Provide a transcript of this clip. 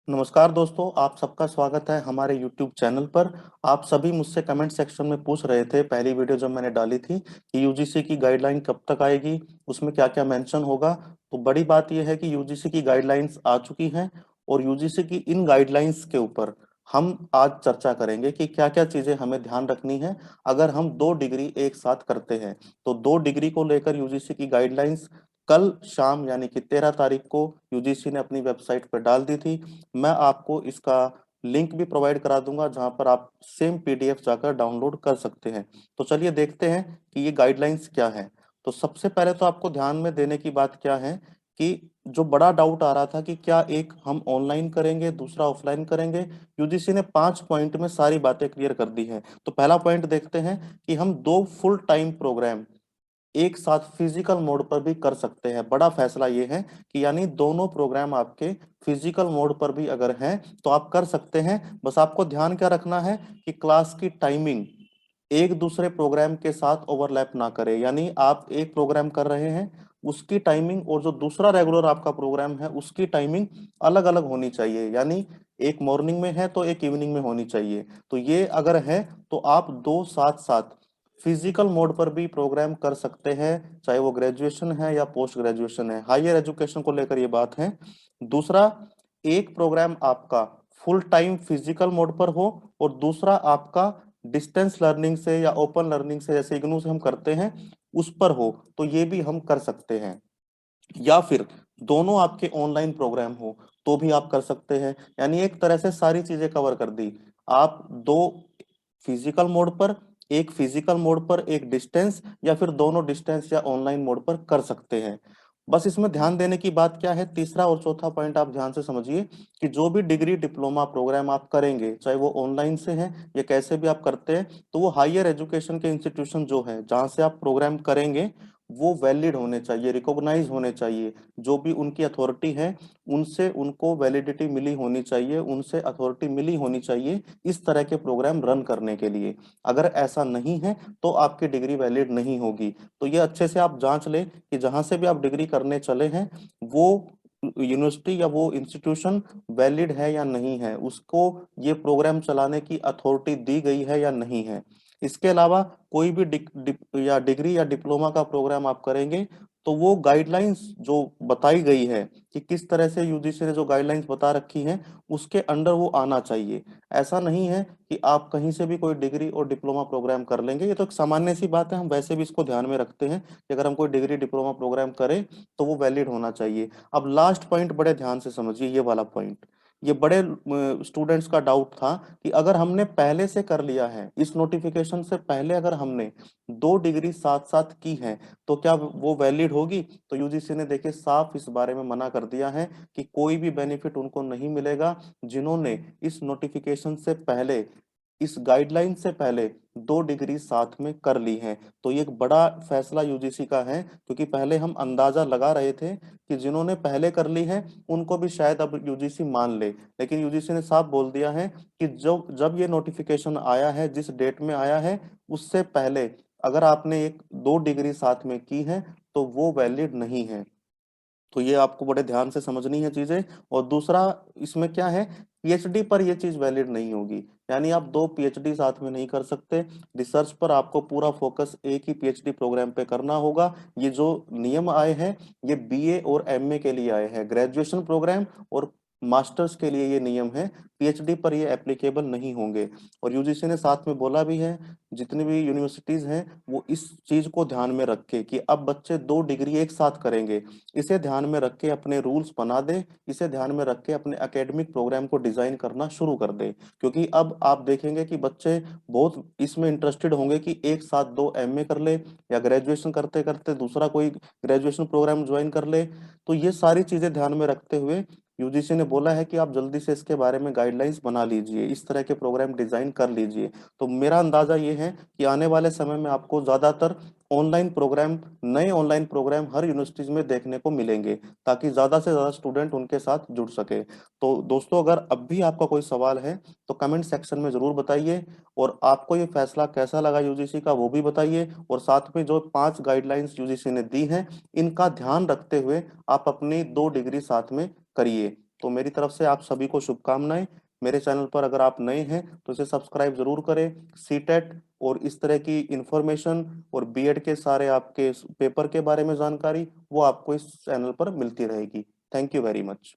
नमस्कार दोस्तों, आप सबका स्वागत है हमारे YouTube चैनल पर। आप सभी मुझसे कमेंट सेक्शन में पूछ रहे थे पहली वीडियो जब मैंने डाली थी कि यूजीसी की गाइडलाइन कब तक आएगी, उसमें क्या क्या मेंशन होगा। तो बड़ी बात यह है कि यूजीसी की गाइडलाइंस आ चुकी हैं और यूजीसी की इन गाइडलाइंस के ऊपर हम आज चर्चा करेंगे कि क्या क्या चीजें हमें ध्यान रखनी है अगर हम 2 डिग्री एक साथ करते हैं। तो 2 डिग्री को लेकर यूजीसी की गाइडलाइंस कल शाम यानी कि 13 तारीख को यूजीसी ने अपनी वेबसाइट पर डाल दी थी। मैं आपको इसका लिंक भी प्रोवाइड करा दूंगा जहां पर आप सेम पीडीएफ जाकर डाउनलोड कर सकते हैं। तो चलिए देखते हैं कि ये गाइडलाइंस क्या है। तो सबसे पहले तो आपको ध्यान में देने की बात क्या है कि जो बड़ा डाउट आ रहा था कि क्या एक हम ऑनलाइन करेंगे दूसरा ऑफलाइन करेंगे, यूजीसी ने 5 पॉइंट में सारी बातें क्लियर कर दी हैं। तो पहला पॉइंट देखते हैं कि हम 2 फुल टाइम प्रोग्राम एक साथ फिजिकल मोड पर भी कर सकते हैं। बड़ा फैसला ये है कि यानी दोनों प्रोग्राम आपके फिजिकल मोड पर भी अगर हैं तो आप कर सकते हैं। बस आपको ध्यान क्या रखना है कि क्लास की टाइमिंग एक दूसरे प्रोग्राम के साथ ओवरलैप ना करे, यानी आप एक प्रोग्राम कर रहे हैं उसकी टाइमिंग और जो दूसरा रेगुलर आपका प्रोग्राम है उसकी टाइमिंग अलग अलग होनी चाहिए। यानी एक मॉर्निंग में है तो एक इवनिंग में होनी चाहिए। तो ये अगर है तो आप दो साथ साथ फिजिकल मोड पर भी प्रोग्राम कर सकते हैं, चाहे वो ग्रेजुएशन है या पोस्ट ग्रेजुएशन है। हायर एजुकेशन को लेकर ये बात है। दूसरा, एक प्रोग्राम आपका फुल टाइम फिजिकल मोड पर हो और दूसरा आपका डिस्टेंस लर्निंग से या ओपन लर्निंग से जैसे इग्नू से हम करते हैं उस पर हो, तो ये भी हम कर सकते हैं। या फिर दोनों आपके ऑनलाइन प्रोग्राम हो तो भी आप कर सकते हैं। यानी एक तरह से सारी चीजें कवर कर दी। आप दो फिजिकल मोड पर, एक फिजिकल मोड पर एक डिस्टेंस, या फिर दोनों डिस्टेंस या ऑनलाइन मोड पर कर सकते हैं। बस इसमें ध्यान देने की बात क्या है, तीसरा और चौथा पॉइंट आप ध्यान से समझिए कि जो भी डिग्री डिप्लोमा प्रोग्राम आप करेंगे चाहे वो ऑनलाइन से है या कैसे भी आप करते हैं, तो वो हायर एजुकेशन के इंस्टीट्यूशन जो है जहाँ से आप प्रोग्राम करेंगे वो वैलिड होने चाहिए, रिकॉग्नाइज होने चाहिए। जो भी उनकी अथॉरिटी है उनसे उनको वैलिडिटी मिली होनी चाहिए, उनसे अथॉरिटी मिली होनी चाहिए इस तरह के प्रोग्राम रन करने के लिए। अगर ऐसा नहीं है तो आपकी डिग्री वैलिड नहीं होगी। तो ये अच्छे से आप जांच लें कि जहां से भी आप डिग्री करने चले हैं वो यूनिवर्सिटी या वो इंस्टीट्यूशन वैलिड है या नहीं है, उसको ये प्रोग्राम चलाने की अथॉरिटी दी गई है या नहीं है। इसके अलावा कोई भी या डिग्री या डिप्लोमा का प्रोग्राम आप करेंगे तो वो गाइडलाइंस जो बताई गई है कि किस तरह से यूजीसी ने जो गाइडलाइंस बता रखी हैं उसके अंडर वो आना चाहिए। ऐसा नहीं है कि आप कहीं से भी कोई डिग्री और डिप्लोमा प्रोग्राम कर लेंगे। ये तो एक सामान्य सी बात है, हम वैसे भी इसको ध्यान में रखते हैं कि अगर हम कोई डिग्री डिप्लोमा प्रोग्राम करें तो वो वैलिड होना चाहिए। अब लास्ट पॉइंट बड़े ध्यान से समझिए, ये वाला पॉइंट ये बड़े स्टूडेंट्स का डाउट था कि अगर हमने पहले से कर लिया है, इस नोटिफिकेशन से पहले अगर हमने 2 डिग्री साथ साथ की है तो क्या वो वैलिड होगी। तो यूजीसी ने देखिए साफ इस बारे में मना कर दिया है कि कोई भी बेनिफिट उनको नहीं मिलेगा जिन्होंने इस नोटिफिकेशन से पहले, इस गाइडलाइन से पहले 2 डिग्री साथ में कर ली है। तो ये एक बड़ा फैसला यूजीसी का है, क्योंकि पहले हम अंदाजा लगा रहे थे कि जिन्होंने पहले कर ली है उनको भी शायद अब यूजीसी मान ले, लेकिन यूजीसी ने साफ बोल दिया है कि जो जब ये नोटिफिकेशन आया है, जिस डेट में आया है उससे पहले अगर आपने एक 2 डिग्री साथ में की है तो वो वैलिड नहीं है। तो ये आपको बड़े ध्यान से समझनी है चीजें। और दूसरा इसमें क्या है, पीएचडी पर ये चीज वैलिड नहीं होगी। यानी आप 2 पीएचडी साथ में नहीं कर सकते। रिसर्च पर आपको पूरा फोकस एक ही पीएचडी प्रोग्राम पे करना होगा। ये जो नियम आए हैं ये बीए और एमए के लिए आए हैं, ग्रेजुएशन प्रोग्राम और मास्टर्स के लिए ये नियम है। पीएचडी पर ये एप्लीकेबल नहीं होंगे। और यूजीसी ने साथ में बोला भी है जितनी भी यूनिवर्सिटीज हैं वो इस चीज को ध्यान में रखे कि अब बच्चे 2 डिग्री एक साथ करेंगे, इसे ध्यान में रख के अपने रूल्स बना दे, इसे ध्यान में रख के अपने एकेडमिक प्रोग्राम को डिजाइन करना शुरू कर दे। क्योंकि अब आप देखेंगे कि बच्चे बहुत इसमें इंटरेस्टेड होंगे कि एक साथ 2 एमए कर ले या ग्रेजुएशन करते करते दूसरा कोई ग्रेजुएशन प्रोग्राम ज्वाइन कर ले। तो ये सारी चीजें ध्यान में रखते हुए यूजीसी ने बोला है कि आप जल्दी से इसके बारे में गाइडलाइंस बना लीजिए, इस तरह के प्रोग्राम डिजाइन कर लीजिए। तो मेरा अंदाजा ये है कि आने वाले समय में आपको ज्यादातर ऑनलाइन प्रोग्राम, नए ऑनलाइन प्रोग्राम हर यूनिवर्सिटीज में देखने को मिलेंगे ताकि ज्यादा से ज्यादा स्टूडेंट उनके साथ जुड़ सके। तो दोस्तों अगर अब भी आपका कोई सवाल है तो कमेंट सेक्शन में जरूर बताइए। और आपको ये फैसला कैसा लगा यूजीसी का वो भी बताइए। और साथ में जो 5 गाइडलाइंस यूजीसी ने दी हैं इनका ध्यान रखते हुए आप अपनी 2 डिग्री साथ में करिए। तो मेरी तरफ से आप सभी को शुभकामनाएं। मेरे चैनल पर अगर आप नए हैं तो इसे सब्सक्राइब जरूर करें। सीटेट और इस तरह की इंफॉर्मेशन और बीएड के सारे आपके पेपर के बारे में जानकारी वो आपको इस चैनल पर मिलती रहेगी। Thank you very much.